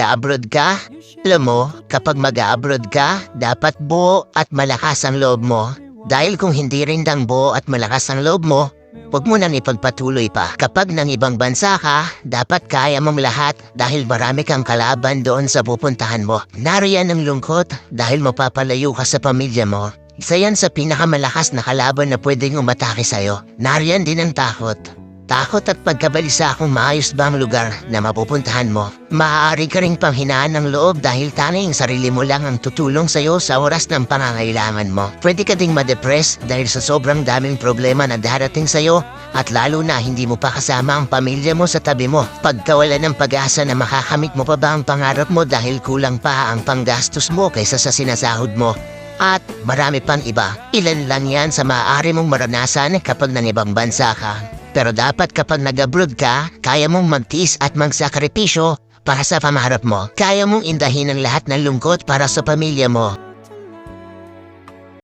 abroad ka? Alam mo, kapag mag-abroad ka, dapat buo at malakas ang loob mo. Dahil kung hindi rin dang buo at malakas ang loob mo, huwag mo nang ipagpatuloy pa. Kapag nang ibang bansa ka, dapat kaya mong lahat dahil marami kang kalaban doon sa pupuntahan mo. Nariyan ang lungkot dahil mapapalayo ka sa pamilya mo. Isa yan sa pinakamalakas na kalaban na pwedeng umatake sa'yo. Nariyan din ang takot. Takot at pagkabalisa kung maayos ba ang lugar na mapupuntahan mo. Maaari ka ring panghinaan ng loob dahil tanging sarili mo lang ang tutulong sa'yo sa oras ng pangangailangan mo. Pwede ka ding ma-depress dahil sa sobrang daming problema na darating sa'yo at lalo na hindi mo pa kasama ang pamilya mo sa tabi mo. Pagkawala ng pag-asa na makakamit mo pa ba ang pangarap mo dahil kulang pa ang panggastos mo kaysa sa sinasahod mo. At marami pang iba. Ilan lang yan sa maaari mong maranasan kapag nang ibang bansa ka. Pero dapat kapag nag-abroad ka, kaya mong magtiis at magsakripisyo para sa pangarap mo. Kaya mong indahin ang lahat ng lungkot para sa pamilya mo.